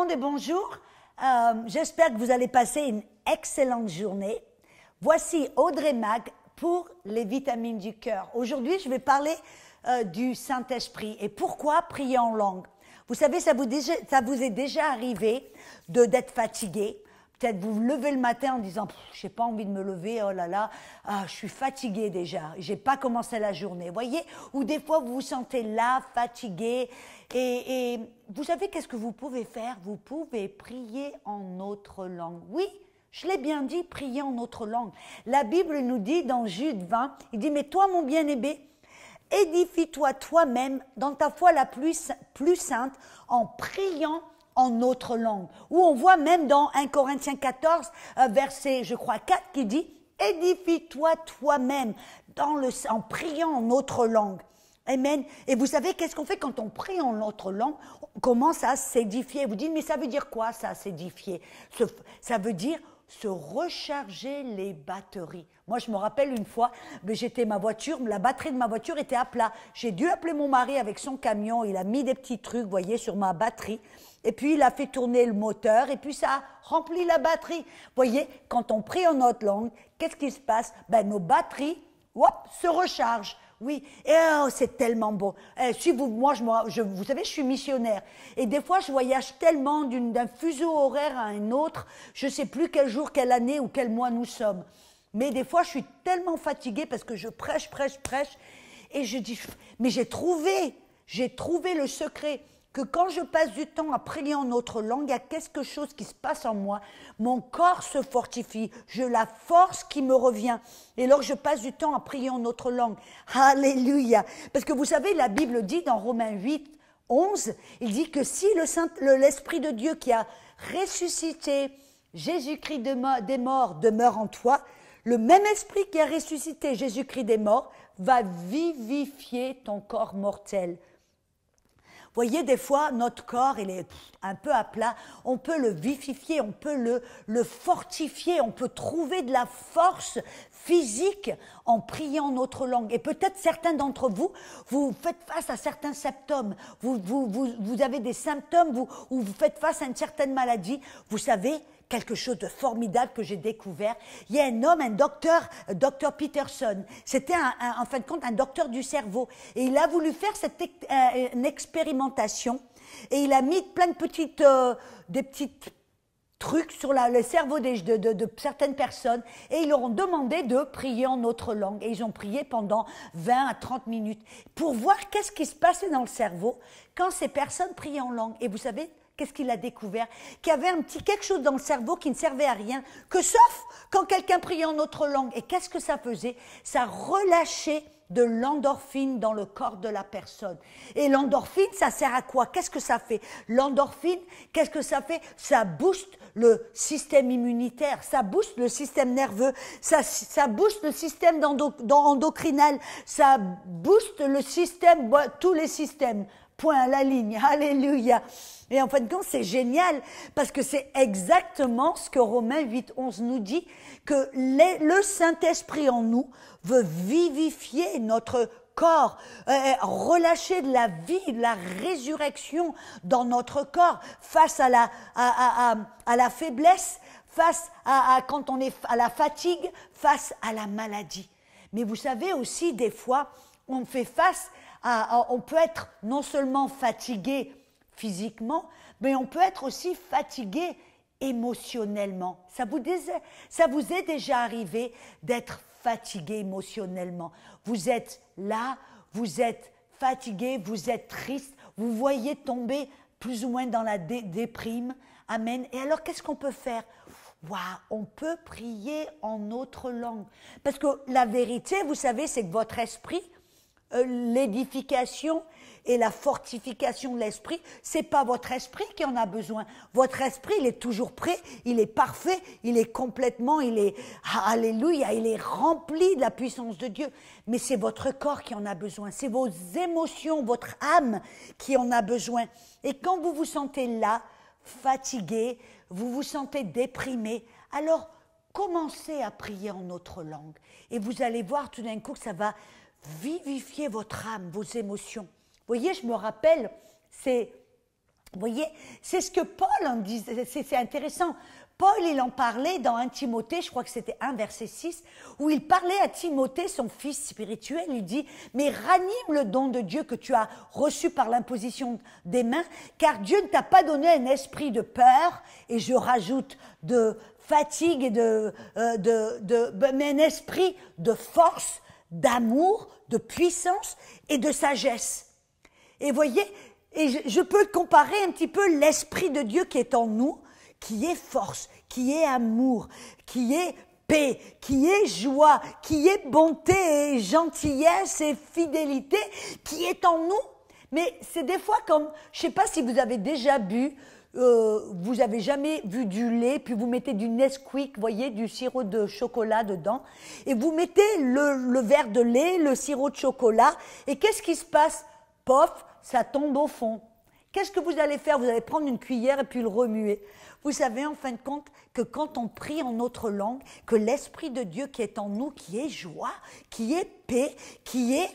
monde et bonjour. J'espère que vous allez passer une excellente journée. Voici Audrey Mac pour les vitamines du cœur. Aujourd'hui, je vais parler du Saint-Esprit et pourquoi prier en langue. Vous savez, ça vous est déjà arrivé d'être fatigué. Peut-être vous vous levez le matin en disant « je n'ai pas envie de me lever, oh là là, je suis fatigué déjà, je n'ai pas commencé la journée ». Voyez, ou des fois vous vous sentez là, fatigué. Et vous savez qu'est-ce que vous pouvez faire? Vous pouvez prier en autre langue. Oui, je l'ai bien dit, prier en autre langue. La Bible nous dit dans Jude 20, il dit « mais toi mon bien-aimé, édifie-toi toi-même dans ta foi la plus sainte en priant en autre langue. » Ou on voit même dans 1 Corinthiens 14, verset, je crois, 4, qui dit « édifie-toi toi-même en priant en autre langue. » Amen. Et vous savez, qu'est-ce qu'on fait quand on prie en autre langue? On commence à s'édifier. Vous dites, mais ça veut dire quoi, ça, s'édifier? Ça veut dire se recharger les batteries. Moi, je me rappelle une fois, la batterie de ma voiture était à plat. J'ai dû appeler mon mari avec son camion. Il a mis des petits trucs, vous voyez, sur ma batterie. Et puis, il a fait tourner le moteur et puis ça a rempli la batterie. Vous voyez, quand on prie en autre langue, qu'est-ce qui se passe? Nos batteries, se rechargent. Oui, et c'est tellement beau. Vous savez, je suis missionnaire. Et des fois, je voyage tellement d'un fuseau horaire à un autre. Je ne sais plus quel jour, quelle année ou quel mois nous sommes. Mais des fois, je suis tellement fatiguée parce que je prêche. Et je dis, mais j'ai trouvé le secret. Que quand je passe du temps à prier en autre langue, il y a quelque chose qui se passe en moi. Mon corps se fortifie. J'ai la force qui me revient. Et alors, je passe du temps à prier en autre langue. Alléluia. Parce que vous savez, la Bible dit dans Romains 8, 11, il dit que si l'Esprit de Dieu qui a ressuscité Jésus-Christ des morts demeure en toi, le même Esprit qui a ressuscité Jésus-Christ des morts va vivifier ton corps mortel. Vous voyez, des fois, notre corps, il est un peu à plat. On peut le vivifier, on peut le fortifier, on peut trouver de la force physique en priant en autre langue. Et peut-être certains d'entre vous, vous faites face à certains symptômes. Vous avez des symptômes où vous faites face à une certaine maladie. Vous savez, quelque chose de formidable que j'ai découvert. Il y a un homme, un docteur Peterson. C'était en fin de compte un docteur du cerveau. Et il a voulu faire une expérimentation. Et il a mis plein de des petits trucs sur le cerveau de certaines personnes. Et ils leur ont demandé de prier en autre langue. Et ils ont prié pendant 20 à 30 minutes pour voir qu'est-ce qui se passait dans le cerveau quand ces personnes priaient en langue. Et vous savez, qu'est-ce qu'il a découvert? Qu'il y avait un petit quelque chose dans le cerveau qui ne servait à rien, que sauf quand quelqu'un priait en autre langue. Et qu'est-ce que ça faisait? Ça relâchait de l'endorphine dans le corps de la personne. Et l'endorphine, ça sert à quoi? Qu'est-ce que ça fait? L'endorphine, qu'est-ce que ça fait? Ça booste le système immunitaire, ça booste le système nerveux, ça booste le système endocrinal, ça booste le système, tous les systèmes. Point à la ligne, alléluia. Et en fin de compte, c'est génial parce que c'est exactement ce que Romains 8, 11 nous dit, que le Saint-Esprit en nous veut vivifier notre corps, relâcher de la vie, de la résurrection dans notre corps face à la faiblesse, face quand on est à la fatigue, face à la maladie. Mais vous savez aussi, des fois, on fait face on peut être non seulement fatigué physiquement, mais on peut être aussi fatigué émotionnellement. Ça vous est déjà arrivé d'être fatigué émotionnellement? Vous êtes là, vous êtes fatigué, vous êtes triste, vous voyez tomber plus ou moins dans la déprime. Amen. Et alors, qu'est-ce qu'on peut faire? On peut prier en autre langue. Parce que la vérité, vous savez, c'est que votre esprit, l'édification et la fortification de l'esprit, c'est pas votre esprit qui en a besoin. Votre esprit, il est toujours prêt, il est parfait, alléluia, il est rempli de la puissance de Dieu. Mais c'est votre corps qui en a besoin, c'est vos émotions, votre âme qui en a besoin. Et quand vous vous sentez là, fatigué, vous vous sentez déprimé, alors commencez à prier en autre langue. Et vous allez voir tout d'un coup que ça va vivifier votre âme, vos émotions. Vous voyez, je me rappelle, c'est Vous voyez, c'est ce que Paul en disait, c'est intéressant. Paul, il en parlait dans 1 Timothée, je crois que c'était 1 verset 6, où il parlait à Timothée, son fils spirituel, il dit « Mais ranime le don de Dieu que tu as reçu par l'imposition des mains, car Dieu ne t'a pas donné un esprit de peur, et je rajoute de fatigue, et mais un esprit de force, d'amour, de puissance et de sagesse. » Et voyez, et je peux comparer un petit peu l'esprit de Dieu qui est en nous, qui est force, qui est amour, qui est paix, qui est joie, qui est bonté et gentillesse et fidélité, qui est en nous. Mais c'est des fois comme, je ne sais pas si vous avez déjà bu, vous avez jamais vu du lait, puis vous mettez du Nesquik, vous voyez, du sirop de chocolat dedans, et vous mettez le verre de lait, le sirop de chocolat, et qu'est-ce qui se passe? Pof, ça tombe au fond. Qu'est-ce que vous allez faire? Vous allez prendre une cuillère et puis le remuer. Vous savez en fin de compte que quand on prie en notre langue, que l'Esprit de Dieu qui est en nous, qui est joie, qui est paix, qui est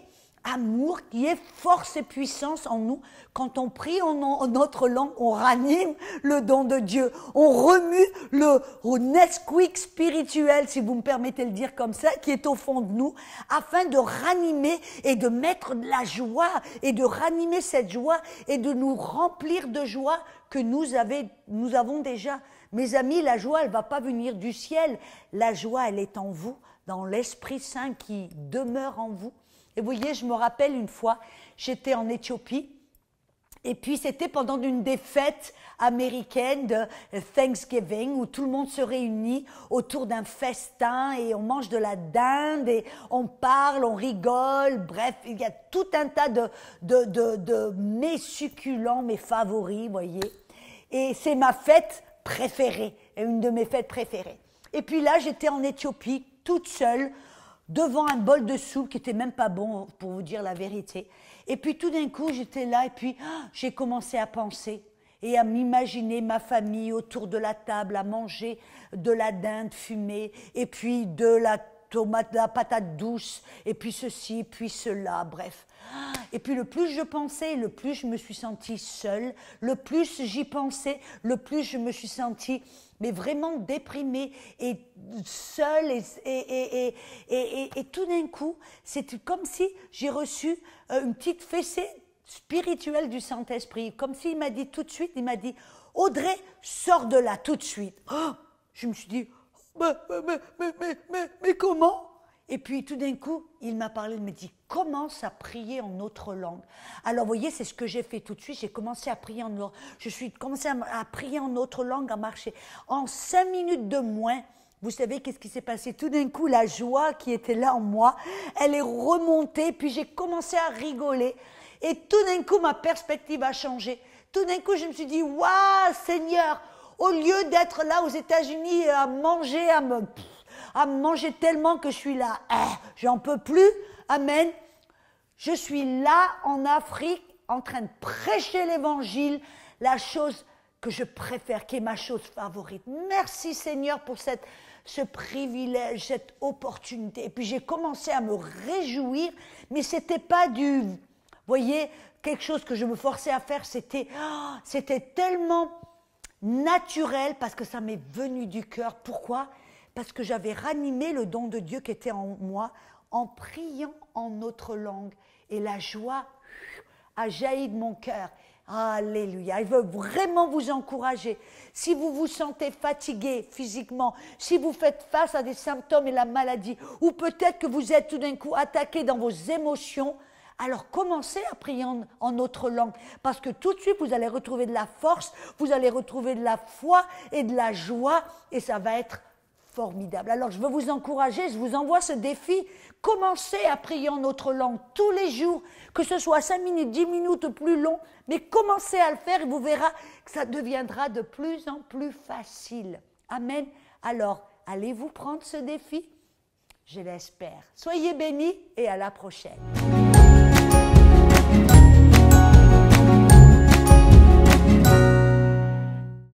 amour, qui est force et puissance en nous, quand on prie en notre langue, on ranime le don de Dieu. On remue le Nesquik spirituel, si vous me permettez de le dire comme ça, qui est au fond de nous, afin de ranimer et de mettre de la joie et de ranimer cette joie et de nous remplir de joie que nous avons déjà. Mes amis, la joie, elle ne va pas venir du ciel. La joie, elle est en vous, dans l'Esprit Saint qui demeure en vous. Et vous voyez, je me rappelle une fois, j'étais en Éthiopie, et puis c'était pendant une des fêtes américaines de Thanksgiving, où tout le monde se réunit autour d'un festin, et on mange de la dinde, et on parle, on rigole, bref, il y a tout un tas de mets succulents, mes favoris, vous voyez. Et c'est ma fête préférée, une de mes fêtes préférées. Et puis là, j'étais en Éthiopie, toute seule, devant un bol de soupe qui était même pas bon, pour vous dire la vérité. Et puis tout d'un coup, j'étais là et puis j'ai commencé à penser et à m'imaginer ma famille autour de la table, à manger de la dinde fumée et puis de la tomate, de la patate douce et puis ceci, puis cela, bref. Et puis le plus je pensais, le plus je me suis sentie seule, le plus j'y pensais, le plus je me suis sentie mais vraiment déprimée et seule et tout d'un coup, c'est comme si j'ai reçu une petite fessée spirituelle du Saint-Esprit, comme s'il m'a dit tout de suite, il m'a dit « Audrey, sors de là tout de suite oh !» Je me suis dit « Mais comment ?» Et puis tout d'un coup, il m'a parlé, il me dit « Commence à prier en autre langue. » Alors vous voyez, c'est ce que j'ai fait tout de suite, j'ai commencé à prier en autre, commencé à prier en autre langue, à marcher. En 5 minutes de moins, vous savez qu'est-ce qui s'est passé? Tout d'un coup, la joie qui était là en moi, elle est remontée, puis j'ai commencé à rigoler. Et tout d'un coup, ma perspective a changé. Tout d'un coup, je me suis dit « Waouh, Seigneur, au lieu d'être là aux États-Unis à manger, à manger tellement que je suis là, j'en peux plus, amen. Je suis là en Afrique en train de prêcher l'évangile, la chose que je préfère, qui est ma chose favorite. Merci Seigneur pour ce privilège, cette opportunité. Et puis j'ai commencé à me réjouir, mais c'était pas vous voyez, quelque chose que je me forçais à faire, c'était tellement naturel parce que ça m'est venu du cœur. Pourquoi ? Parce que j'avais ranimé le don de Dieu qui était en moi en priant en autre langue. Et la joie a jailli de mon cœur. Alléluia. Il veut vraiment vous encourager. Si vous vous sentez fatigué physiquement, si vous faites face à des symptômes et la maladie, ou peut-être que vous êtes tout d'un coup attaqué dans vos émotions, alors commencez à prier en autre langue, parce que tout de suite vous allez retrouver de la force, vous allez retrouver de la foi et de la joie, et ça va être formidable. Alors je veux vous encourager, je vous envoie ce défi. Commencez à prier en autre langue tous les jours, que ce soit 5 minutes, 10 minutes ou plus long, mais commencez à le faire et vous verrez que ça deviendra de plus en plus facile. Amen. Alors, allez-vous prendre ce défi? Je l'espère. Soyez bénis et à la prochaine.